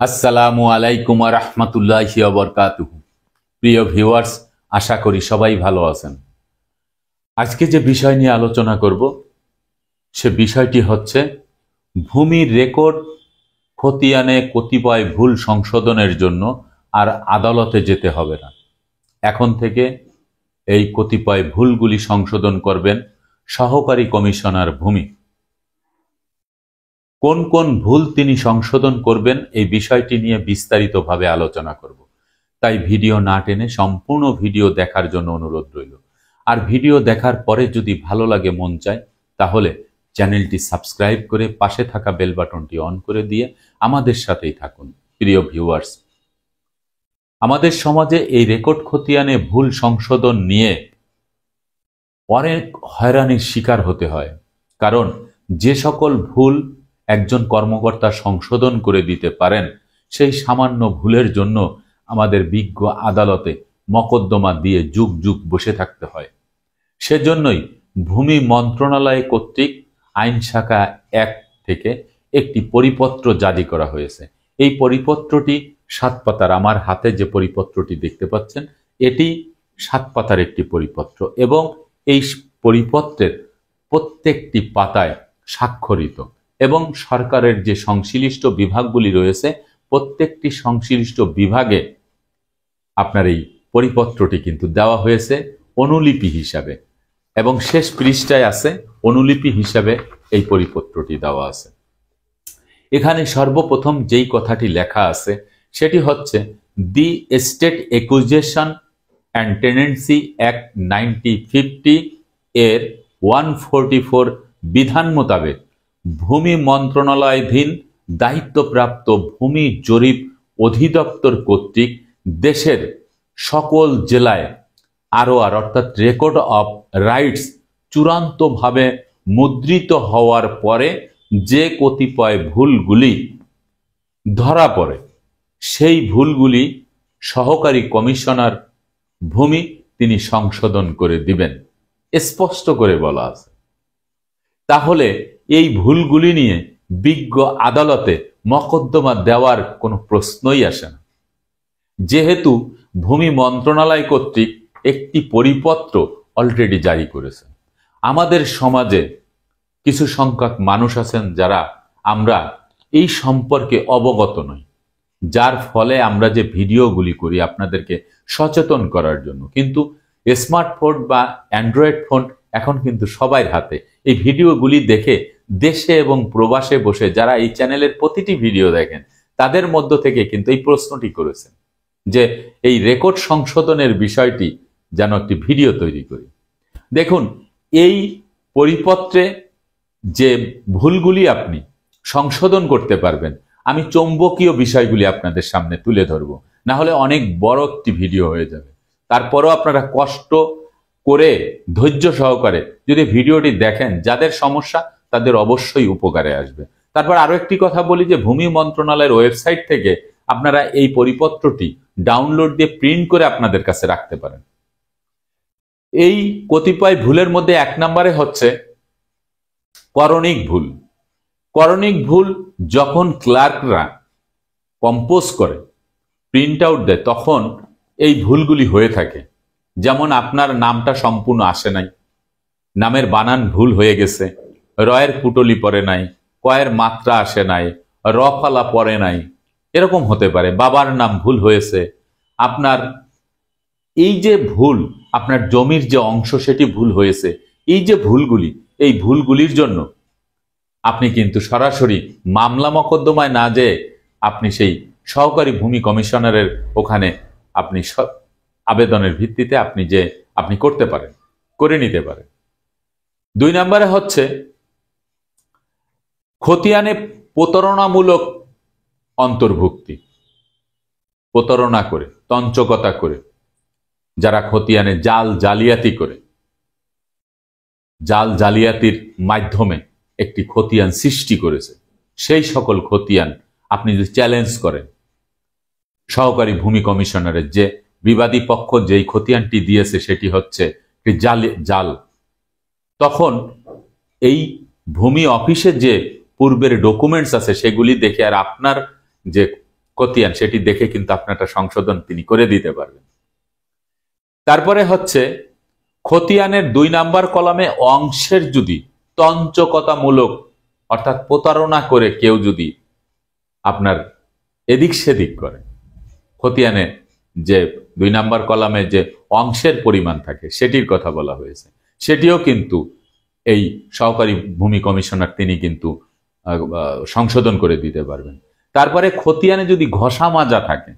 আসসালামু আলাইকুম ওয়া রাহমাতুল্লাহি ওয়া বারাকাতুহু। প্রিয় ভিউয়ার্স, আশা করি সবাই ভালো আছেন। আজকে যে বিষয় নিয়ে আলোচনা করব সে বিষয়টি হচ্ছে ভূমির রেকর্ড খতিয়ানে কতিপয় ভুল সংশোধনের জন্য আর আদালতে যেতে হবে না। এখন থেকে এই কতিপয় ভুলগুলি সংশোধন করবেন সহকারী কমিশনার ভূমি। কোন কোন ভুল তিনি সংশোধন করবেন এই বিষয়টি নিয়ে বিস্তারিতভাবে আলোচনা করব। তাই ভিডিও না টেনে সম্পূর্ণ ভিডিও দেখার জন্য অনুরোধ রইল। আর ভিডিও দেখার পরে যদি ভালো লাগে, মন চায়, তাহলে চ্যানেলটি সাবস্ক্রাইব করে পাশে থাকা বেল বাটনটি অন করে দিয়ে আমাদের সাথেই থাকুন। প্রিয় ভিউয়ার্স, আমাদের সমাজে এই রেকর্ড খতিয়ানে ভুল সংশোধন নিয়ে অনেক হয়রানির শিকার হতে হয়। কারণ যে সকল ভুল একজন কর্মকর্তা সংশোধন করে দিতে পারেন, সেই সামান্য ভুলের জন্য আমাদের বিজ্ঞ আদালতে মকদ্দমা দিয়ে যুগ যুগ বসে থাকতে হয়। সেজন্যই ভূমি মন্ত্রণালয় কর্তৃক আইন শাখা 1 থেকে একটি পরিপত্র জারি করা হয়েছে। এই পরিপত্রটি 7 পাতার। আমার হাতে যে পরিপত্রটি দেখতে পাচ্ছেন, এটি 7 পাতার একটি পরিপত্র এবং এই পরিপত্রের প্রত্যেকটি পাতায় স্বাক্ষরিত এবং সরকারের যে সংশ্লিষ্ট বিভাগগুলি রয়েছে, প্রত্যেকটি সংশ্লিষ্ট বিভাগে আপনার এই পরিপত্রটি কিন্তু দেওয়া হয়েছে অনুলিপি হিসাবে এবং শেষ পৃষ্ঠায় আছে অনুলিপি হিসাবে এই পরিপত্রটি দেওয়া আছে। এখানে সর্বপ্রথম যেই কথাটি লেখা আছে সেটি হচ্ছে the state acquisition and tenancy act 1950 এর 144 বিধান মোতাবেক ভূমি মন্ত্রণালয়াধীন দায়িত্বপ্রাপ্ত ভূমি জরিপ অধিদপ্তর কর্তৃক দেশের সকল জেলায় আরওআর অর্থাৎ রেকর্ড অফ রাইটস চূড়ান্তভাবে মুদ্রিত হওয়ার পরে যে কতিপয় ভুলগুলি ধরা পড়ে, সেই ভুলগুলি সহকারী কমিশনার ভূমি তিনি সংশোধন করে দিবেন, স্পষ্ট করে বলা আছে। তাহলে এই ভুলগুলি নিয়ে বিজ্ঞ আদালতে মকদ্দমা দেওয়ার কোনো প্রশ্নই আসে না, যেহেতু ভূমি মন্ত্রণালয় কর্তৃক একটি পরিপত্র অলরেডি জারি করেছে। আমাদের সমাজে কিছু সংখ্যক মানুষ আছেন যারা আমরা এই সম্পর্কে অবগত নই, যার ফলে আমরা যে ভিডিওগুলি করি আপনাদেরকে সচেতন করার জন্য। কিন্তু স্মার্টফোন বা অ্যান্ড্রয়েড ফোন এখন কিন্তু সবার হাতে। এই ভিডিওগুলি দেখে দেশে এবং প্রবাসে বসে যারা এই চ্যানেলের প্রতিটি ভিডিও দেখেন, তাদের মধ্য থেকে কিন্তু এই প্রশ্নটি করেছেন যে এই রেকর্ড সংশোধনের বিষয়টি যেন একটি ভিডিও তৈরি করি। দেখুন, এই পরিপত্রে যে ভুলগুলি আপনি সংশোধন করতে পারবেন, আমি চৌম্বকীয় বিষয়গুলি আপনাদের সামনে তুলে ধরব, না হলে অনেক বড় একটি ভিডিও হয়ে যাবে। তারপরও আপনারা কষ্ট করে ধৈর্য সহকারে যদি ভিডিওটি দেখেন, যাদের সমস্যা তাদের অবশ্যই উপকারে আসবে। তারপর আরো একটি কথা বলি যে ভূমি মন্ত্রণালয়ের ওয়েবসাইট থেকে আপনারা এই পরিপত্রটি ডাউনলোড দিয়ে প্রিন্ট করে আপনাদের কাছে রাখতে পারেন। এই কতিপয় ভুলের মধ্যে 1 নম্বরে হচ্ছে করণিক ভুল। করণিক ভুল যখন ক্লার্করা কম্পোজ করে প্রিন্ট আউট দেয়, তখন এই ভুলগুলি হয়ে থাকে। যেমন আপনার নামটা সম্পূর্ণ আসে নাই, নামের বানান ভুল হয়ে গেছে, রয়ের পুটলি পড়ে নাই, কয়ের মাত্রা আসে নাই, রফালা পড়ে নাই, এরকম হতে পারে। বাবার নাম ভুল হয়েছে। আপনার এই যে ভুল, আপনার জমির যে অংশ সেটি ভুল হয়েছে, এই যে ভুলগুলি, এই ভুলগুলির জন্য আপনি কিন্তু সরাসরি মামলা মকদ্দমায় না যেয়ে আপনি সেই সহকারী ভূমি কমিশনারের ওখানে আপনি আবেদনের ভিত্তিতে আপনি করতে পারেন, করে নিতে পারেন। 2 নম্বরে হচ্ছে খতিয়ানে প্রতারণামূলক অন্তর্ভুক্তি। প্রতারণা করে, তঞ্চকতা করে যারা খতিয়ানে জালিয়াতি করে, জালিয়াতির মাধ্যমে একটি খতিয়ান সৃষ্টি করেছে, সেই সকল খতিয়ান আপনি যদি চ্যালেঞ্জ করেন সহকারী ভূমি কমিশনারের, যে বিবাদী পক্ষ যেই খতিয়ানটি দিয়েছে সেটি হচ্ছে জাল, তখন এই ভূমি অফিসে যে পূর্বের ডকুমেন্টস আছে সেগুলি দেখে আর আপনার যে খতিয়ান সেটি দেখে কিন্তু আপনারটা সংশোধন তিনি করে দিতে পারবেন। তারপরে হচ্ছে খতিয়ানের 2 নাম্বার কলামে অংশের যদি তঞ্চকতামূলক অর্থাৎ প্রতারণা করে কেউ যদি আপনার এদিক সেদিক করে, খতিয়ানে যে 2 নাম্বার কলামে যে অংশের পরিমাণ থাকে সেটির কথা বলা হয়েছে, সেটিও কিন্তু এই সহকারী ভূমি কমিশনার তিনি কিন্তু সংশোধন করে দিতে পারবেন। তারপরে খতিয়ানে যদি ঘষা মাজা থাকে,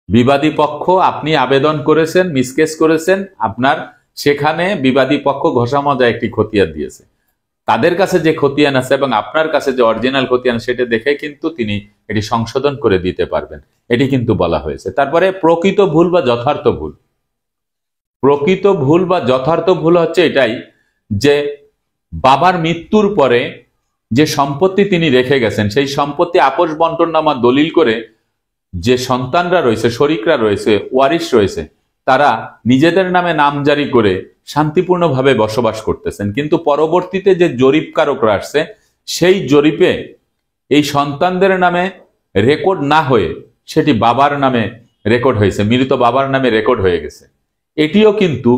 বিবাদী পক্ষ আপনি আবেদন করেছেন, মিসকেস করেছেন, আপনার সেখানে বিবাদী পক্ষ ঘষা মাজা একটি খতিয়ান দিয়েছে, তাদের কাছে যে খতিয়ান আছে এবং আপনার কাছে যে অরিজিনাল খতিয়ান সেটা দেখে কিন্তু তিনি এটি সংশোধন করে দিতে পারবেন, এটি কিন্তু বলা হয়েছে। তারপরে প্রকৃত ভুল বা যথার্থ ভুল। প্রকৃত ভুল বা যথার্থ ভুল হচ্ছে এটাই যে বাবার মৃত্যুর পরে যে সম্পত্তি তিনি রেখে গেছেন সেই সম্পত্তি আপোষ বন্টননামা দলিল করে যে সন্তানরা রয়েছে, শরিকরা রয়েছে, ওয়ারিশ রয়েছে, তারা নিজেদের নামে নামজারি করে শান্তিপূর্ণভাবে বসবাস করতেছেন, কিন্তু পরবর্তীতে যে জরিপকারকরা আসছে সেই জরিপে এই সন্তানদের নামে রেকর্ড না হয়ে সেটি বাবার নামে রেকর্ড হয়েছে, মৃত বাবার নামে রেকর্ড হয়ে গেছে। এটিও কিন্তু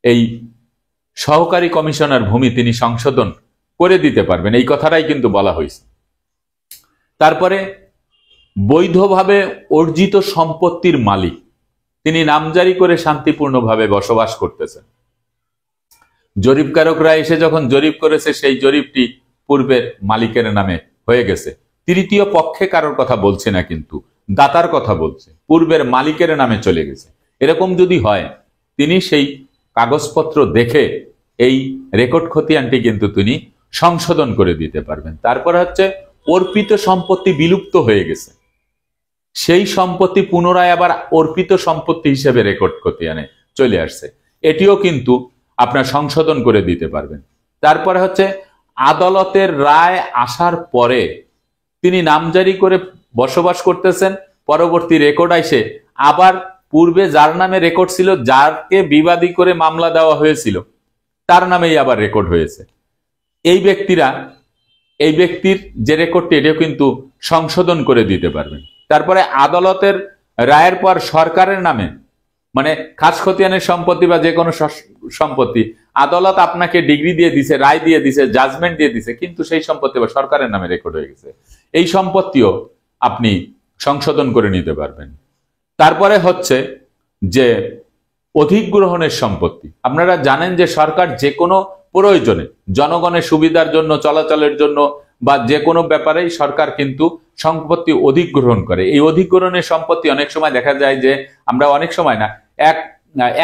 এই সহকারী কমিশনার ভূমি তিনি সংশোধন করে দিতে পারবেন, এই কথাটাই কিন্তু বলা হয়েছে। তারপরে বৈধভাবে অর্জিত সম্পত্তির মালিক তিনি নামজারি করে শান্তিপূর্ণভাবে বসবাস করতেছেন, জরিপকারকরা এসে যখন জরিপ করেছে সেই জরিপটি পূর্বের মালিকের নামে হয়ে গেছে, তৃতীয় পক্ষে কারোর কথা বলছে না, কিন্তু দাতার কথা বলছে, পূর্বের মালিকের নামে চলে গেছে, এরকম যদি হয় তিনি সেই কাগজপত্র দেখে এই রেকর্ড খতিয়ানটি কিন্তু তিনি সংশোধন করে দিতে পারবেন। তারপর হচ্ছে অর্পিত সম্পত্তি বিলুপ্ত হয়ে গেছে, সেই সম্পত্তি পুনরায় আবার অর্পিত সম্পত্তি হিসেবে রেকর্ড খতিয়ানে চলে আসছে, এটিও কিন্তু আপনার সংশোধন করে দিতে পারবেন। তারপরে হচ্ছে আদালতের রায় আসার পরে তিনি নামজারি করে বসবাস করতেছেন, পরবর্তী রেকর্ড আইসে আবার পূর্বে যার নামে রেকর্ড ছিল, যাকে বিবাদী করে মামলা দেওয়া হয়েছিল তার নামেই আবার রেকর্ড হয়েছে, এই ব্যক্তির যে রেকর্ডটি এটিও কিন্তু সংশোধন করে দিতে পারবেন। তারপরে আদালতের রায়ের পর সরকারের নামে, মানে খাস খতিয়ানের সম্পত্তি বা যে কোনো সম্পত্তি আদালত আপনাকে ডিগ্রি দিয়ে দিছে, রায় দিয়ে দিছে, জাজমেন্ট দিয়ে দিছে, কিন্তু সেই সম্পত্তি বা সরকারের নামে রেকর্ড হয়ে গেছে, এই সম্পত্তিও আপনি সংশোধন করে নিতে পারবেন। তারপরে হচ্ছে যে অধিগ্রহণের সম্পত্তি, আপনারা জানেন যে সরকার যে কোনো প্রয়োজনে জনগণের সুবিধার জন্য, চলাচলের জন্য বা যে কোনো ব্যাপারেই সরকার কিন্তু সম্পত্তি অধিগ্রহণ করে। এই অধিগ্রহণের সম্পত্তি অনেক সময় দেখা যায় যে আমরা অনেক সময় না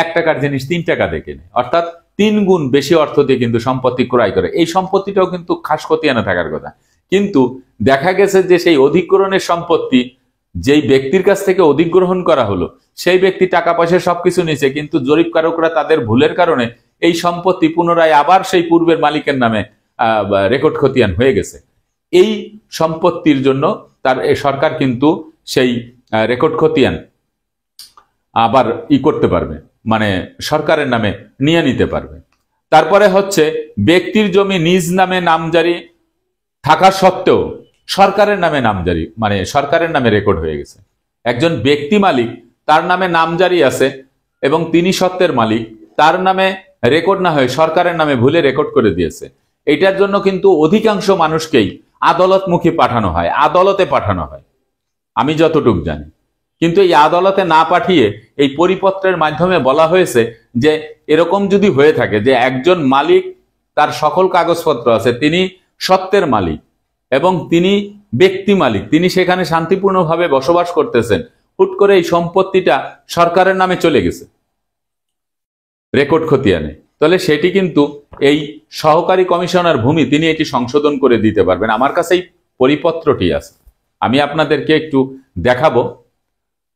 এক টাকার জিনিস 3 টাকা দিয়ে কেনে, অর্থাৎ 3 গুণ বেশি অর্থ দিয়ে কিন্তু সম্পত্তি ক্রয় করে, এই সম্পত্তিটাও কিন্তু খাস খতিয়ানে থাকার কথা, কিন্তু দেখা গেছে যে সেই অধিগ্রহণের সম্পত্তি যেই ব্যক্তির কাছ থেকে অধিগ্রহণ করা হলো সেই ব্যক্তি টাকা পয়সা সবকিছু নিয়েছে, কিন্তু জরিপকারকরা তাদের ভুলের কারণে এই সম্পত্তি পুনরায় আবার সেই পূর্বের মালিকের নামে রেকর্ড খতিয়ান হয়ে গেছে। এই সম্পত্তির জন্য তার সরকার কিন্তু সেই রেকর্ড খতিয়ান আবার করতে পারবে, মানে সরকারের নামে নিয়ে নিতে পারবে। তারপরে হচ্ছে ব্যক্তির জমি নিজ নামে নামজারি থাকা সত্ত্বেও সরকারের নামে নামজারি, মানে সরকারের নামে রেকর্ড হয়ে গেছে, একজন ব্যক্তি মালিক তার নামে নামজারি আছে এবং তিনি সত্ত্বের মালিক, তার নামে রেকর্ড না হয়ে সরকারের নামে ভুলে রেকর্ড করে দিয়েছে, এটার জন্য কিন্তু অধিকাংশ মানুষকেই আদালতমুখী পাঠানো হয়, আদালতে পাঠানো হয় আমি যতটুকু জানি, কিন্তু এই আদালতে না পাঠিয়ে এই পরিপত্রের মাধ্যমে বলা হয়েছে যে এরকম যদি হয়ে থাকে যে একজন মালিক তার সকল কাগজপত্র আছে, তিনি সত্ত্বের মালিক এবং তিনি ব্যক্তি মালিক, তিনি সেখানে শান্তিপূর্ণভাবে বসবাস করতেছেন, হুট করে এই সম্পত্তিটা সরকারের নামে চলে গেছে রেকর্ড খতিয়ানে, তাহলে সেটি কিন্তু এই সহকারী কমিশনার ভূমি তিনি এটি সংশোধন করে দিতে পারবেন। আমার কাছে এই পরিপত্রটি আছে, আমি আপনাদেরকে একটু দেখাবো,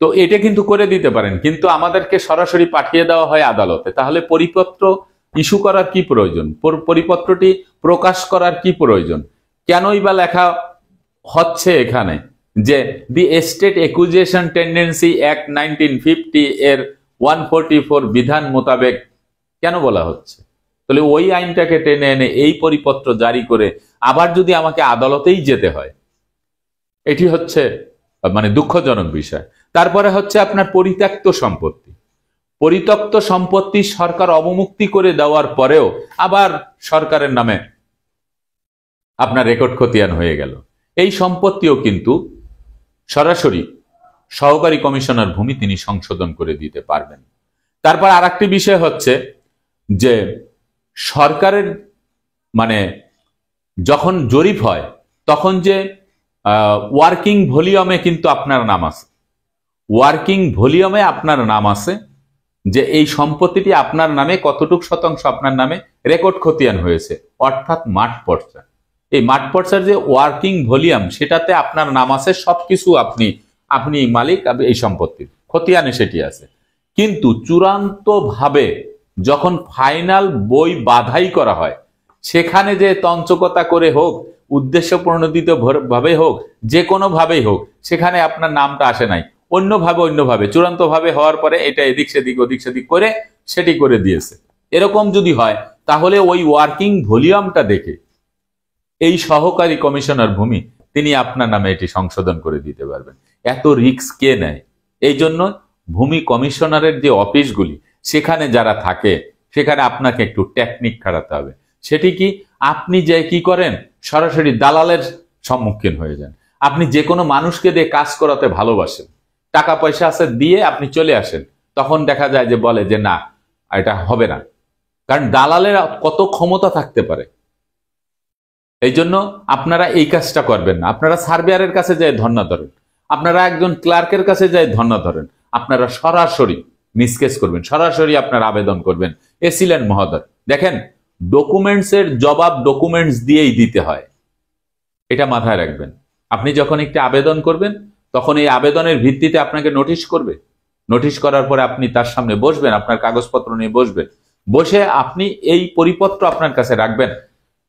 তো এটা কিন্তু করে দিতে পারেন, কিন্তু আমাদেরকে সরাসরি পাঠিয়ে দেওয়া হয় আদালতে, তাহলে পরিপত্র ইস্যু করার কি প্রয়োজন, পরিপত্রটি প্রকাশ করার কি প্রয়োজন, কেনই বা লেখা হচ্ছে এখানে যে দি এস্টেট একুজিশন টেন্ডেন্সি অ্যাক্ট 1950 এর 144 বিধান মোতাবেক কেন বলা হচ্ছে, তাহলে ওই আইনটাকে টেনে এনে এই পরিপত্র জারি করে আবার যদি আমাকে আদালতেই যেতে হয়, এটি হচ্ছে মানে দুঃখজনক বিষয়। তারপরে হচ্ছে আপনার পরিত্যক্ত সম্পত্তি। পরিত্যক্ত সম্পত্তি সরকার অবমুক্তি করে দেওয়ার পরেও আবার সরকারের নামে আপনার রেকর্ড খতিয়ান হয়ে গেল। এই সম্পত্তিও কিন্তু সরাসরি সহকারী কমিশনার ভূমি তিনি সংশোধন করে দিতে পারবেন। তারপর আরেকটি বিষয় হচ্ছে যে সরকারের মানে যখন জরিপ হয় তখন যে ওয়ার্কিং ভলিউমে কিন্তু আপনার নাম আছে, ওয়ার্কিং ভলিউমে আপনার নাম আছে যে এই সম্পত্তিটি আপনার নামে কতটুক শতাংশ আপনার নামে রেকর্ড খতিয়ান হয়েছে, অর্থাৎ মাঠ পর্চা। এই মাঠ পর্চার যে ওয়ার্কিং ভলিউম সেটাতে আপনার নাম আছে, সবকিছু আপনি মালিক, এই সম্পত্তির খতিয়ানে সেটি আছে। কিন্তু চূড়ান্ত ভাবে যখন ফাইনাল বই বাধাই করা হয়, সেখানে যে তঞ্চকতা করে হোক, উদ্দেশ্য প্রণোদিত ভাবে হোক, যে কোনো ভাবেই হোক, সেখানে আপনার নামটা আসে নাই, অন্যভাবে চূড়ান্ত ভাবে হওয়ার পরে এটা এদিক সেদিক করে সেটি করে দিয়েছে। এরকম যদি হয় তাহলে ওই ওয়ার্কিং ভলিউমটা দেখে এই সহকারী কমিশনার ভূমি তিনি আপনার নামে এটি সংশোধন করে দিতে পারবেন। এত রিস্ক কে নেয়? এই জন্য ভূমি কমিশনারের যে অফিসগুলি সেখানে যারা থাকে সেখানে আপনাকে একটু টেকনিক খাটাতে হবে। সেটি কি, আপনি যে কি করেন, সরাসরি দালালের সম্মুখীন হয়ে যান। আপনি যে কোনো মানুষকে দিয়ে কাজ করাতে ভালোবাসেন, টাকা পয়সা আছে দিয়ে আপনি চলে আসেন, তখন দেখা যায় যে বলে যে না এটা হবে না, কারণ দালালের কত ক্ষমতা থাকতে পারে। এই জন্য আপনারা এই কাজটা করবেন না। আপনারা সার্ভেয়ারের কাছে যায় ধর্ণা ধরেন, আপনারা একজন ক্লার্কের কাছে যায় ধর্ণা ধরেন, আপনারা সরাসরি মিসকেস করবেন, সরাসরি আপনার আবেদন করবেন এসিল্যান্ড মহোদয়। দেখেন, ডকুমেন্টসের জবাব ডকুমেন্টস দিয়েই দিতে হয়, এটা মাথায় রাখবেন। আপনি যখন একটি আবেদন করবেন তখন এই আবেদনের ভিত্তিতে আপনাকে নোটিশ করবে, নোটিশ করার পরে আপনি তার সামনে বসবেন, আপনার কাগজপত্র নিয়ে বসবেন, বসে আপনি এই পরিপত্র আপনার কাছে রাখবেন।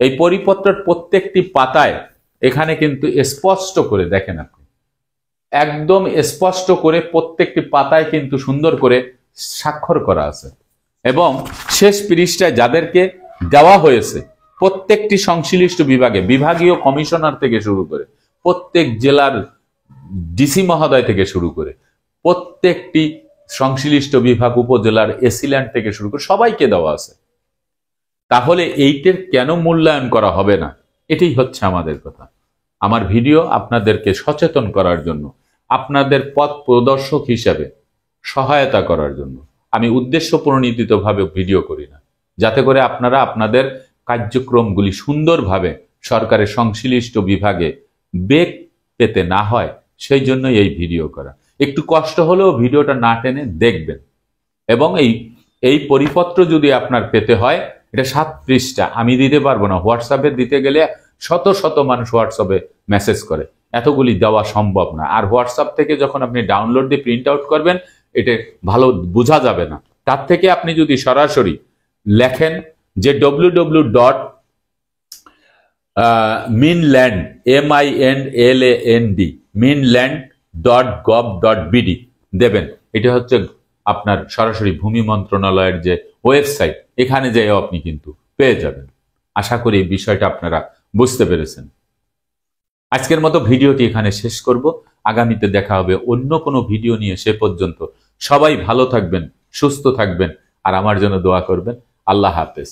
এই পরিপত্রের প্রত্যেকটি পাতায় এখানে কিন্তু স্পষ্ট করে দেখেন, আপনি একদম স্পষ্ট করে প্রত্যেকটি পাতায় কিন্তু সুন্দর করে স্বাক্ষর করা আছে, এবং শেষ পৃষ্ঠায় যাদেরকে দেওয়া হয়েছে প্রত্যেকটি সংশ্লিষ্ট বিভাগে, বিভাগীয় কমিশনার থেকে শুরু করে প্রত্যেক জেলার ডিসি মহোদয় থেকে শুরু করে প্রত্যেকটি সংশ্লিষ্ট বিভাগ, উপজেলার এসিল্যান্ড থেকে শুরু করে সবাইকে দেওয়া আছে। তাহলে এইটার কেন মূল্যায়ন করা হবে না? এটাই হচ্ছে আমাদের কথা। আমার ভিডিও আপনাদেরকে সচেতন করার জন্য, আপনাদের পথ প্রদর্শক হিসাবে সহায়তা করার জন্য। আমি উদ্দেশ্য প্রণোদিতভাবে ভিডিও করি না, যাতে করে আপনারা আপনাদের কার্যক্রমগুলি সুন্দরভাবে সরকারের সংশ্লিষ্ট বিভাগে বেগ পেতে না হয়, সেই জন্য এই ভিডিও করা। একটু কষ্ট হলেও ভিডিওটা না টেনে দেখবেন। এবং এই পরিপত্র যদি আপনার পেতে হয়, এটা 7 পৃষ্ঠা, আমি দিতে পারবো না। হোয়াটসঅ্যাপে দিতে গেলে শত মানুষ হোয়াটসঅ্যাপে মেসেজ করে, এতগুলি দেওয়া সম্ভব না। আর হোয়াটসঅ্যাপ থেকে যখন আপনি ডাউনলোড দিয়ে প্রিন্ট আউট করবেন, এটা ভালো বোঝা যাবে না। তার থেকে আপনি যদি সরাসরি লেখেন যে www.mainland mainland.gov.bd দেবেন। এটা হচ্ছে আপনার সরাসরি ভূমি মন্ত্রণালয়ের যে ওয়েবসাইট, এখানে যেও আপনি কিন্তু পেয়ে যাবেন। আশা করি এই বিষয়টা আপনারা বুঝতে পেরেছেন। আজকের মতো ভিডিওটি এখানে শেষ করব। আগামীতে দেখা হবে অন্য কোনো ভিডিও নিয়ে। সে পর্যন্ত সবাই ভালো থাকবেন, সুস্থ থাকবেন, আর আমার জন্য দোয়া করবেন। আল্লাহ হাফেজ।